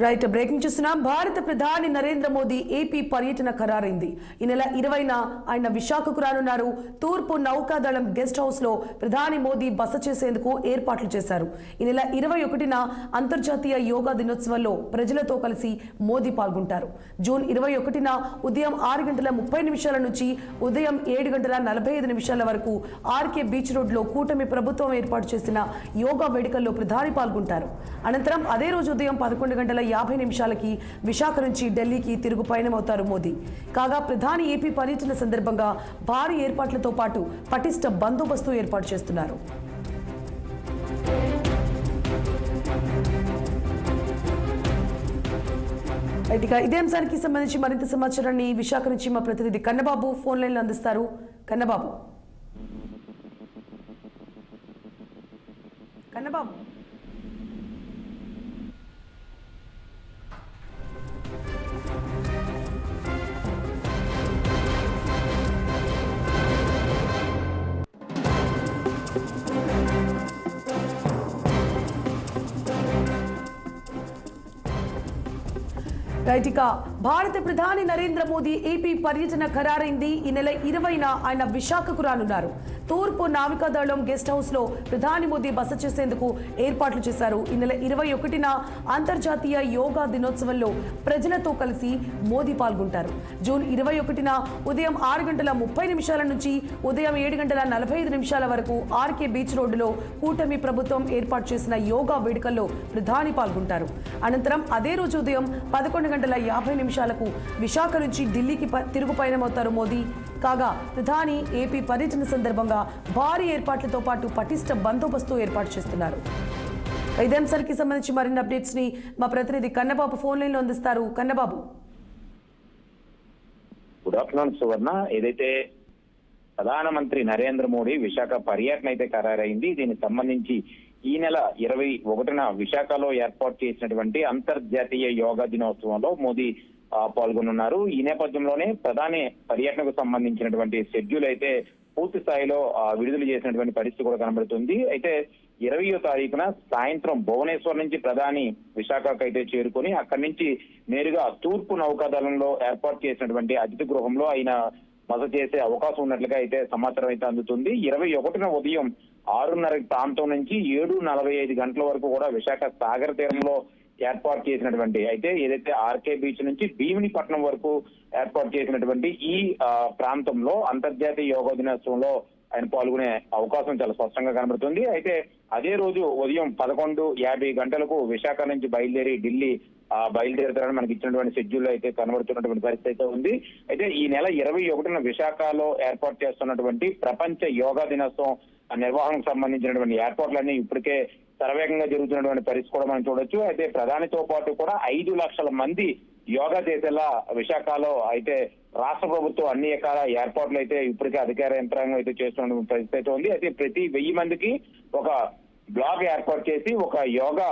Right breaking చూస్తున్నాం. భారత ప్రధాని నరేంద్ర మోదీ ఏపీ పర్యటన ఖరారైంది. ఈ నెల 20న ఆయన విశాఖకు రానున్నారు. తూర్పు నౌకాదళం గెస్ట్ హౌస్ లో ప్రధాని మోదీ బస చేసేందుకు ఏర్పాట్లు చేశారు. ఈ నెల 21న అంతర్జాతీయ యోగా దినోత్సవంలో ప్రజలతో కలిసి మోదీ పాల్గొంటారు. జూన్ 21న ఉదయం 6:30 నుంచి ఉదయం 7:45 వరకు ఆర్కే బీచ్ రోడ్ లో కూటమి ప్రభుత్వం ఏర్పాటు చేసిన యోగా వేడుకల్లో ప్రధాని పాల్గొంటారు. అనంతరం అదే రోజు ఉదయం 11:50 విశాఖ నుంచి ఢిల్లీకి తిరుగు పయనమవుతారు మోదీ. కాగా ప్రధాని ఏపీ పర్యటన సందర్భంగా భారీ ఏర్పాట్లతో పాటు పటిష్ట బందోబస్తు ఏర్పాటు చేస్తున్నారు. ఇదే అంశానికి సంబంధించి మరింత సమాచారాన్ని విశాఖ నుంచి మా ప్రతినిధి కన్నబాబు ఫోన్ లైన్లో అందిస్తారు. కన్నబాబు రైట్. ఇక భారత ప్రధాని నరేంద్ర మోదీ ఏపీ పర్యటన ఖరారైంది. ఈ నెల 20న ఆయన విశాఖకు రానున్నారు. తూర్పు నావికాదళం గెస్ట్ హౌస్ లో ప్రధాని మోదీ బస చేసేందుకు ఏర్పాట్లు చేశారు. ఈ నెల 21న అంతర్జాతీయ యోగా దినోత్సవంలో ప్రజలతో కలిసి మోదీ పాల్గొంటారు. జూన్ 21న ఉదయం 6:30 నుంచి ఉదయం 7:45 వరకు ఆర్కే బీచ్ రోడ్డులో కూటమి ప్రభుత్వం ఏర్పాటు చేసిన యోగా వేడుకల్లో ప్రధాని పాల్గొంటారు. అనంతరం అదే రోజు ఉదయం 11:50 విశాఖ నుంచి ఢిల్లీకి తిరుగు పయనమవుతారు మోదీ. కాగా ప్రధాని ఏపీ పర్యటన సందర్భంగా భారీ ఏర్పాట్లతో పాటు పటిష్ట బందోబస్తు ఏర్పాటు చేస్తున్నారు. ఇదే అంశానికి సంబంధించి మరిన్ని అప్డేట్స్ ని మా ప్రతినిధి కన్నబాబు ఫోన్ లైన్ లో అందిస్తారు. కన్నబాబు. గుడ్ ఆఫ్టర్నూన్ సువర్ణ. ఏదైతే ప్రధానమంత్రి నరేంద్ర మోడీ విశాఖ పర్యటన అయితే ఖరారైంది. దీనికి సంబంధించి ఈ నెల 21న విశాఖలో ఏర్పాటు చేసినటువంటి అంతర్జాతీయ యోగా దినోత్సవంలో మోదీ పాల్గొనున్నారు. ఈ నేపథ్యంలోనే ప్రధాని పర్యటనకు సంబంధించినటువంటి షెడ్యూల్ అయితే పూర్తి స్థాయిలో విడుదల చేసినటువంటి పరిస్థితి కూడా కనబడుతుంది. అయితే 20వ తారీఖున సాయంత్రం భువనేశ్వర్ నుంచి ప్రధాని విశాఖకు అయితే చేరుకొని అక్కడి నుంచి నేరుగా తూర్పు నౌకాదళంలో ఏర్పాటు చేసినటువంటి అతిథి గృహంలో ఆయన బస చేసే అవకాశం ఉన్నట్లుగా అయితే సమాచారం అయితే అందుతుంది. 21న ఉదయం 6:30 ప్రాంతం నుంచి 7:45 వరకు కూడా విశాఖ సాగర తీరంలో ఏర్పాటు చేసినటువంటి అయితే ఏదైతే ఆర్కే బీచ్ నుంచి భీమినిపట్నం వరకు ఏర్పాటు చేసినటువంటి ఈ ప్రాంతంలో అంతర్జాతీయ యోగా దినోత్సవంలో ఆయన పాల్గొనే అవకాశం చాలా స్పష్టంగా కనబడుతుంది. అయితే అదే రోజు ఉదయం 11:50 విశాఖ నుంచి బయలుదేరి ఢిల్లీ బయలుదేరుతారని మనకి ఇచ్చినటువంటి షెడ్యూల్ అయితే కనబడుతున్నటువంటి పరిస్థితి అయితే ఉంది. అయితే ఈ నెల 21న విశాఖలో ఏర్పాటు చేస్తున్నటువంటి ప్రపంచ యోగా దినోత్సవం నిర్వహణకు సంబంధించినటువంటి ఏర్పాట్లన్నీ ఇప్పటికే శరవేగంగా జరుగుతున్నటువంటి పరిస్థితి కూడా మనం చూడొచ్చు. అయితే ప్రధానితో పాటు కూడా 5 లక్షల మంది యోగా చేసేలా విశాఖలో అయితే రాష్ట్ర ప్రభుత్వం అన్ని రకాల ఏర్పాట్లు అయితే ఇప్పటికే అధికార యంత్రాంగం అయితే చేస్తున్న పరిస్థితి అయితే ఉంది. అయితే ప్రతి 1000 మందికి ఒక బ్లాగ్ ఏర్పాటు చేసి ఒక యోగా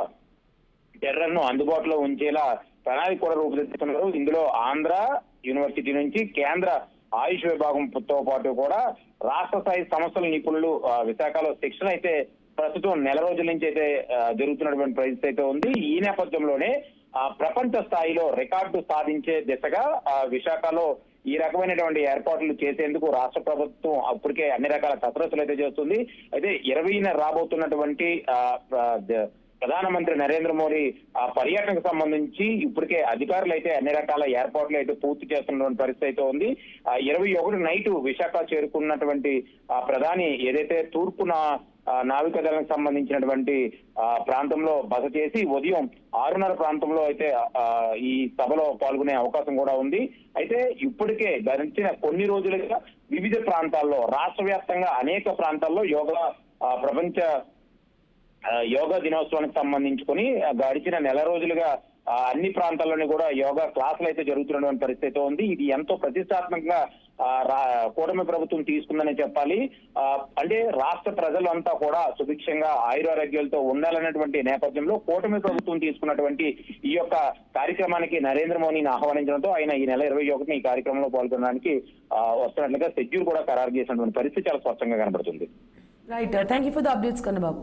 టెర్రర్ ను అందుబాటులో ఉంచేలా ప్రణాళిక కూడా రూపొందిస్తున్నారు. ఇందులో ఆంధ్ర యూనివర్సిటీ నుంచి కేంద్ర ఆయుష్ విభాగంతో పాటు కూడా రాష్ట్ర స్థాయి సంస్థల నిపుణులు విశాఖలో శిక్షణ అయితే ప్రస్తుతం నెల రోజుల నుంచి అయితే జరుగుతున్నటువంటి పరిస్థితి అయితే ఉంది. ఈ నేపథ్యంలోనే ప్రపంచ స్థాయిలో రికార్డు సాధించే దిశగా విశాఖలో ఈ రకమైనటువంటి ఏర్పాట్లు చేసేందుకు రాష్ట్ర ప్రభుత్వం అప్పటికే అన్ని రకాల కసరత్తులు అయితే చేస్తుంది. అయితే 20న రాబోతున్నటువంటి ప్రధానమంత్రి నరేంద్ర మోడీ పర్యటనకు సంబంధించి ఇప్పటికే అధికారులు అయితే అన్ని రకాల ఏర్పాట్లు అయితే పూర్తి చేస్తున్నటువంటి పరిస్థితి అయితే ఉంది. 21 నైట్ విశాఖ చేరుకున్నటువంటి ప్రధాని ఏదైతే తూర్పున నావికాదళానికి సంబంధించినటువంటి ప్రాంతంలో బస చేసి ఉదయం 6:30 ప్రాంతంలో అయితే ఈ సభలో పాల్గొనే అవకాశం కూడా ఉంది. అయితే ఇప్పటికే గడిచిన కొన్ని రోజులుగా వివిధ ప్రాంతాల్లో రాష్ట్ర వ్యాప్తంగా అనేక ప్రాంతాల్లో ప్రపంచ యోగా దినోత్సవానికి సంబంధించుకొని గడిచిన నెల రోజులుగా అన్ని ప్రాంతాల్లోని కూడా యోగా క్లాసులు అయితే జరుగుతున్నటువంటి పరిస్థితి ఉంది. ఇది ఎంతో ప్రతిష్టాత్మకంగా కూటమి ప్రభుత్వం తీసుకుందని చెప్పాలి. అంటే రాష్ట్ర ప్రజలంతా కూడా సుభిక్షంగా ఆయురారోగ్యాలతో ఉండాలన్నటువంటి నేపథ్యంలో కూటమి ప్రభుత్వం తీసుకున్నటువంటి ఈ యొక్క కార్యక్రమానికి నరేంద్ర మోదీని ఆహ్వానించడంతో ఆయన ఈ నెల 21న ఈ కార్యక్రమంలో పాల్గొనడానికి వస్తున్నట్లుగా షెడ్యూల్ కూడా ఖరారు చేసినటువంటి పరిస్థితి చాలా స్పష్టంగా కనబడుతుంది. Right. Thank you for the updates Kannababu.